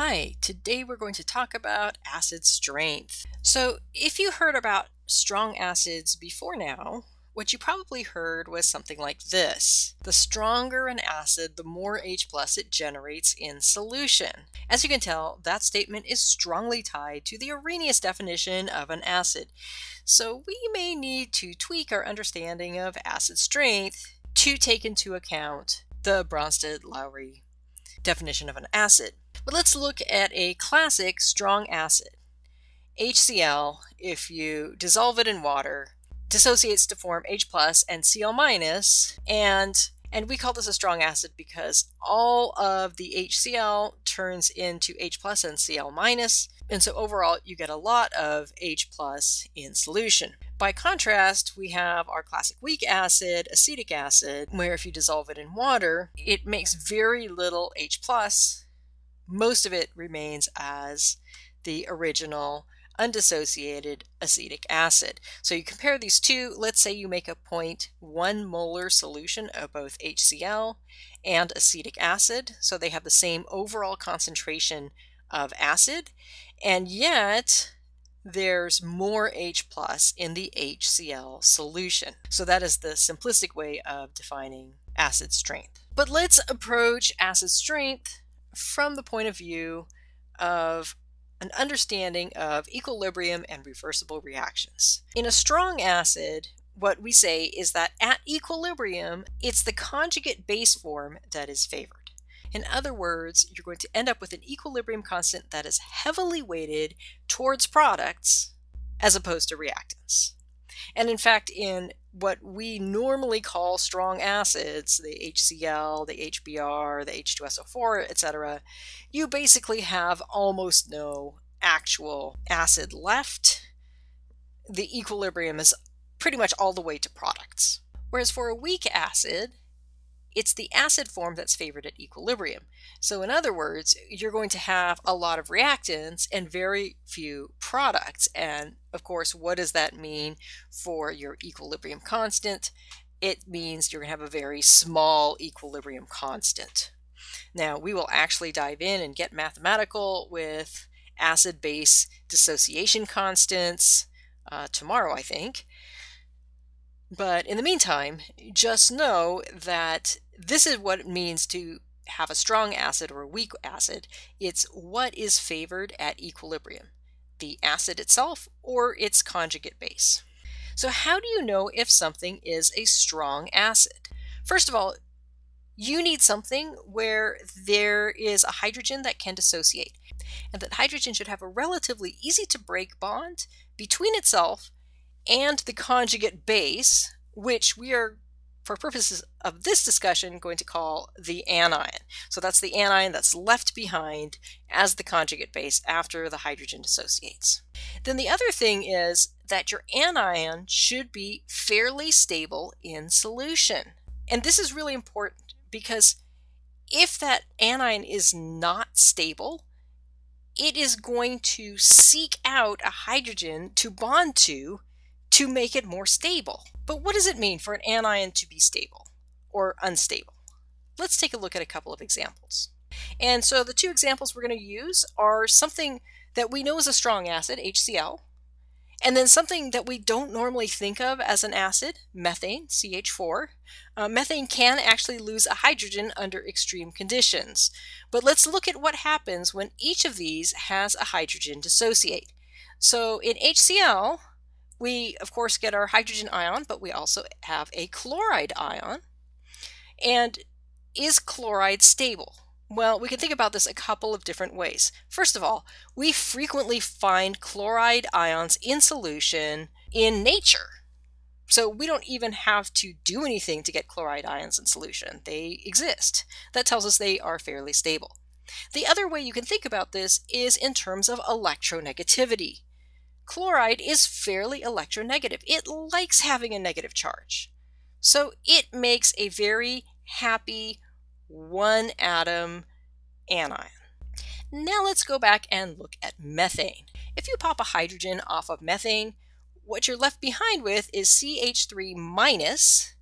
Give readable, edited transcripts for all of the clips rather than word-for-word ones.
Hi, today we're going to talk about acid strength. So, if you heard about strong acids before now, what you probably heard was something like this. The stronger an acid, the more H plus it generates in solution. As you can tell, that statement is strongly tied to the Arrhenius definition of an acid. So, we may need to tweak our understanding of acid strength to take into account the Bronsted-Lowry definition of an acid. But let's look at a classic strong acid. HCl, if you dissolve it in water, dissociates to form H plus and Cl minus, and we call this a strong acid because all of the HCl turns into H plus and Cl minus, and so overall you get a lot of H plus in solution. By contrast, we have our classic weak acid, acetic acid, where if you dissolve it in water, it makes very little H plus. Most of it remains as the original undissociated acetic acid. So you compare these two. Let's say you make a 0.1 molar solution of both HCl and acetic acid. So they have the same overall concentration of acid, and yet there's more H plus in the HCl solution. So that is the simplistic way of defining acid strength. But let's approach acid strength from the point of view of an understanding of equilibrium and reversible reactions. In a strong acid, what we say is that at equilibrium, it's the conjugate base form that is favored. In other words, you're going to end up with an equilibrium constant that is heavily weighted towards products as opposed to reactants. And in fact, in what we normally call strong acids, the HCl, the HBr, the H2SO4, etc., you basically have almost no actual acid left. The equilibrium is pretty much all the way to products. Whereas for a weak acid, it's the acid form that's favored at equilibrium. So in other words, you're going to have a lot of reactants and very few products. And of course, what does that mean for your equilibrium constant? It means you're going to have a very small equilibrium constant. Now, we will actually dive in and get mathematical with acid-base dissociation constants tomorrow, I think. But in the meantime, just know that this is what it means to have a strong acid or a weak acid. It's what is favored at equilibrium, the acid itself or its conjugate base. So how do you know if something is a strong acid? First of all, you need something where there is a hydrogen that can dissociate, and that hydrogen should have a relatively easy to break bond between itself and the conjugate base, which we are, for purposes of this discussion, going to call the anion. So that's the anion that's left behind as the conjugate base after the hydrogen dissociates. Then the other thing is that your anion should be fairly stable in solution. And this is really important because if that anion is not stable, it is going to seek out a hydrogen to bond to make it more stable. But what does it mean for an anion to be stable or unstable? Let's take a look at a couple of examples. And so the two examples we're going to use are something that we know is a strong acid, HCl, and then something that we don't normally think of as an acid, methane, CH4. Methane can actually lose a hydrogen under extreme conditions. But let's look at what happens when each of these has a hydrogen dissociate. So in HCl, we, of course, get our hydrogen ion, but we also have a chloride ion. And is chloride stable? Well, we can think about this a couple of different ways. First of all, we frequently find chloride ions in solution in nature. So we don't even have to do anything to get chloride ions in solution. They exist. That tells us they are fairly stable. The other way you can think about this is in terms of electronegativity. Chloride is fairly electronegative. It likes having a negative charge. So it makes a very happy one atom anion. Now let's go back and look at methane. If you pop a hydrogen off of methane, what you're left behind with is CH3 minus,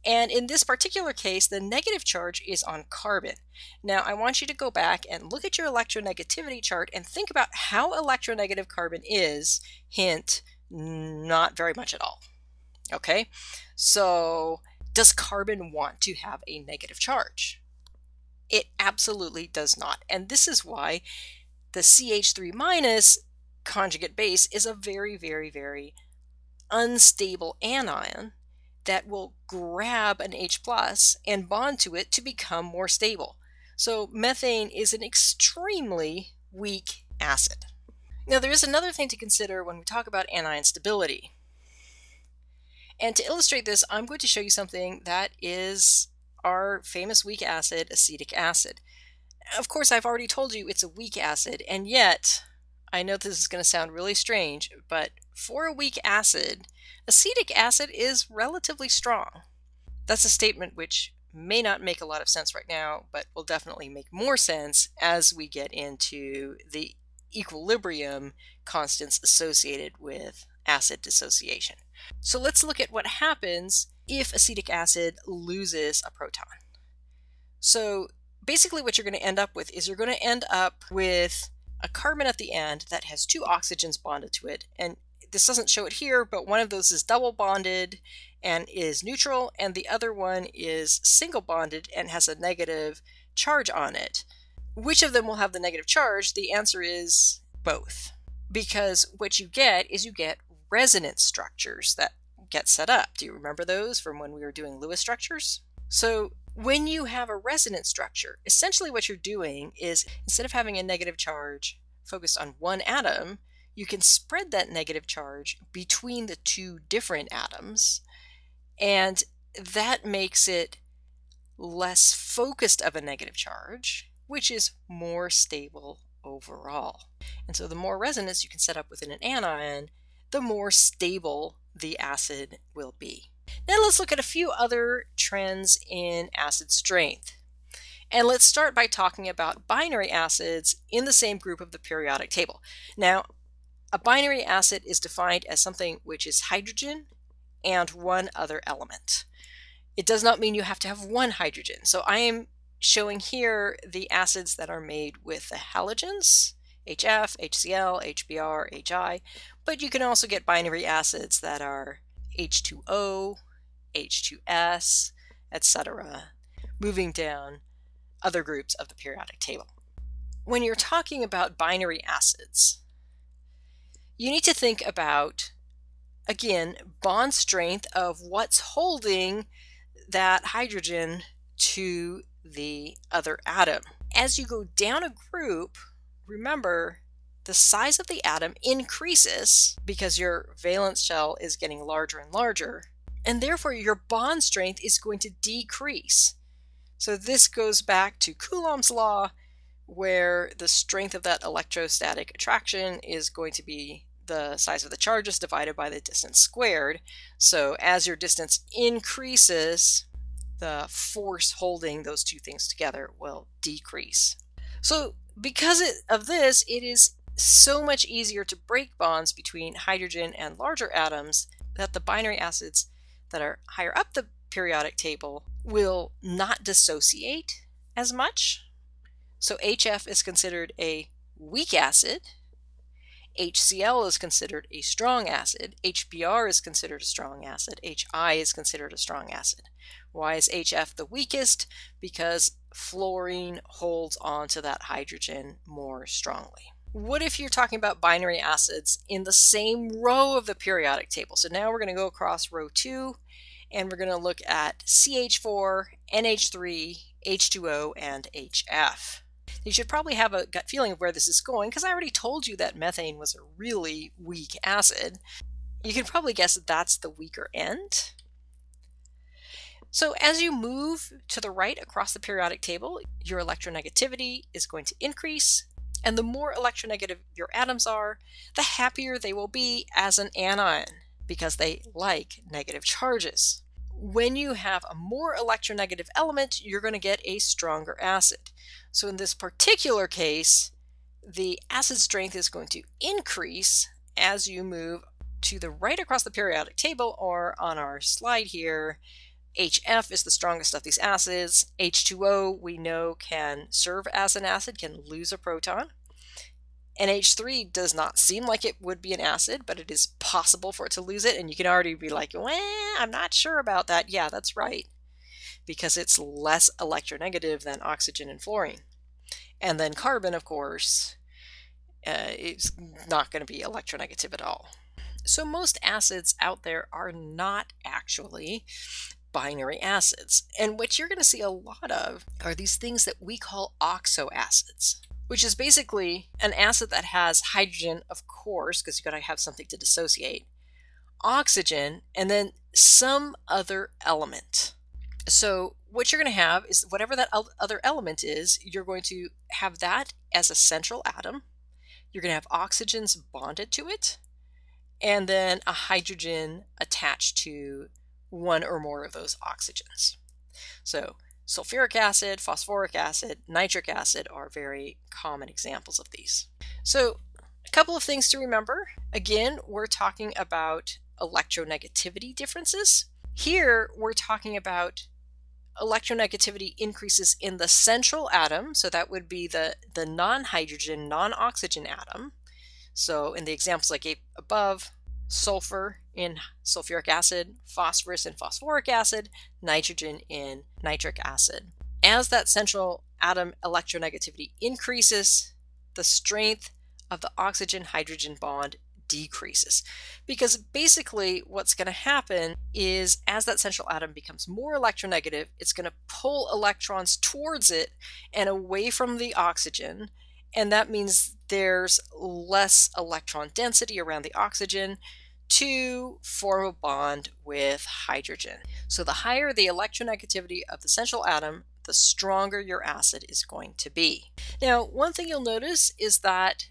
And in this particular case, the negative charge is on carbon. Now, I want you to go back and look at your electronegativity chart and think about how electronegative carbon is. Hint, not very much at all. Okay, so does carbon want to have a negative charge? It absolutely does not. And this is why the CH3 minus conjugate base is a very, very, very unstable anion that will grab an H plus and bond to it to become more stable. So methane is an extremely weak acid. Now there is another thing to consider when we talk about anion stability. And to illustrate this, I'm going to show you something that is our famous weak acid, acetic acid. Of course, I've already told you it's a weak acid, and yet, I know this is going to sound really strange, but for a weak acid, acetic acid is relatively strong. That's a statement which may not make a lot of sense right now, but will definitely make more sense as we get into the equilibrium constants associated with acid dissociation. So let's look at what happens if acetic acid loses a proton. So basically what you're going to end up with is you're going to end up with a carbon at the end that has two oxygens bonded to it. And this doesn't show it here, but one of those is double bonded and is neutral, and the other one is single bonded and has a negative charge on it. Which of them will have the negative charge? The answer is both. Because what you get is you get resonance structures that get set up. Do you remember those from when we were doing Lewis structures? So when you have a resonance structure, essentially what you're doing is instead of having a negative charge focused on one atom, you can spread that negative charge between the two different atoms, and that makes it less focused of a negative charge, which is more stable overall. And so the more resonance you can set up within an anion, the more stable the acid will be. Now let's look at a few other trends in acid strength. And let's start by talking about binary acids in the same group of the periodic table. Now, a binary acid is defined as something which is hydrogen and one other element. It does not mean you have to have one hydrogen. So I am showing here the acids that are made with the halogens, HF, HCl, HBr, HI, but you can also get binary acids that are H2O, H2S, etc., moving down other groups of the periodic table. When you're talking about binary acids, you need to think about, again, bond strength of what's holding that hydrogen to the other atom. As you go down a group, remember, the size of the atom increases because your valence shell is getting larger and larger, and therefore your bond strength is going to decrease. So this goes back to Coulomb's law, where the strength of that electrostatic attraction is going to be the size of the charges divided by the distance squared. So as your distance increases, the force holding those two things together will decrease. So because of this, it is so much easier to break bonds between hydrogen and larger atoms that the binary acids that are higher up the periodic table will not dissociate as much. So HF is considered a weak acid, HCl is considered a strong acid, HBr is considered a strong acid, HI is considered a strong acid. Why is HF the weakest? Because fluorine holds on to that hydrogen more strongly. What if you're talking about binary acids in the same row of the periodic table? So now we're going to go across row 2, and we're going to look at CH4, NH3, H2O, and HF. You should probably have a gut feeling of where this is going, because I already told you that methane was a really weak acid. You can probably guess that that's the weaker end. So as you move to the right across the periodic table, your electronegativity is going to increase, and the more electronegative your atoms are, the happier they will be as an anion, because they like negative charges. When you have a more electronegative element, you're going to get a stronger acid. So in this particular case, the acid strength is going to increase as you move to the right across the periodic table, or on our slide here, HF is the strongest of these acids. H2O, we know, can serve as an acid, can lose a proton. NH3 does not seem like it would be an acid, but it is possible for it to lose it. And you can already be like, well, I'm not sure about that. Yeah, that's right, because it's less electronegative than oxygen and fluorine. And then carbon, of course, it's not going to be electronegative at all. So most acids out there are not actually binary acids. And what you're going to see a lot of are these things that we call oxoacids, which is basically an acid that has hydrogen, of course, because you've got to have something to dissociate, oxygen, and then some other element. So what you're going to have is whatever that other element is, you're going to have that as a central atom. You're going to have oxygens bonded to it, and then a hydrogen attached to one or more of those oxygens. So sulfuric acid, phosphoric acid, nitric acid are very common examples of these. So a couple of things to remember. Again, we're talking about electronegativity differences. Here, we're talking about electronegativity increases in the central atom. So that would be the non-hydrogen, non-oxygen atom. So in the examples I gave above, sulfur in sulfuric acid, phosphorus in phosphoric acid, nitrogen in nitric acid. As that central atom electronegativity increases, the strength of the oxygen-hydrogen bond decreases. Because basically what's going to happen is as that central atom becomes more electronegative, it's going to pull electrons towards it and away from the oxygen. And that means there's less electron density around the oxygen to form a bond with hydrogen. So the higher the electronegativity of the central atom, the stronger your acid is going to be. Now, one thing you'll notice is that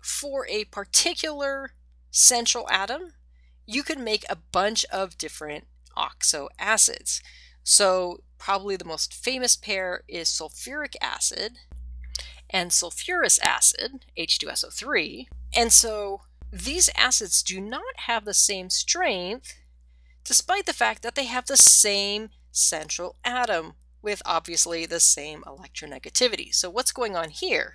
for a particular central atom, you can make a bunch of different oxoacids. So probably the most famous pair is sulfuric acid and sulfurous acid, H2SO3. And so these acids do not have the same strength, despite the fact that they have the same central atom with obviously the same electronegativity. So what's going on here?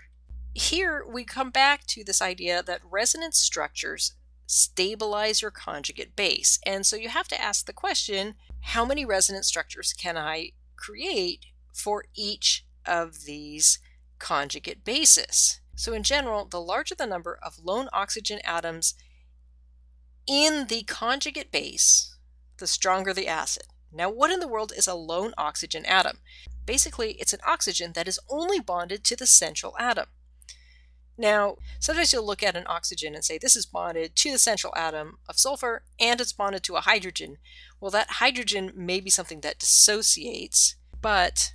Here we come back to this idea that resonance structures stabilize your conjugate base. And so you have to ask the question, how many resonance structures can I create for each of these conjugate bases? So in general, the larger the number of lone oxygen atoms in the conjugate base, the stronger the acid. Now, what in the world is a lone oxygen atom? Basically, it's an oxygen that is only bonded to the central atom. Now, sometimes you'll look at an oxygen and say this is bonded to the central atom of sulfur and it's bonded to a hydrogen. Well, that hydrogen may be something that dissociates, but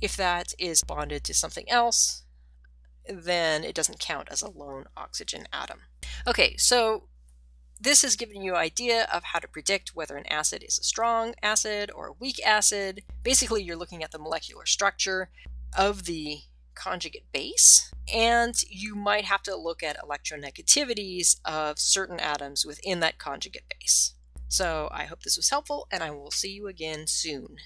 if that is bonded to something else, then it doesn't count as a lone oxygen atom. Okay, so this has given you an idea of how to predict whether an acid is a strong acid or a weak acid. Basically, you're looking at the molecular structure of the conjugate base, and you might have to look at electronegativities of certain atoms within that conjugate base. So I hope this was helpful, and I will see you again soon.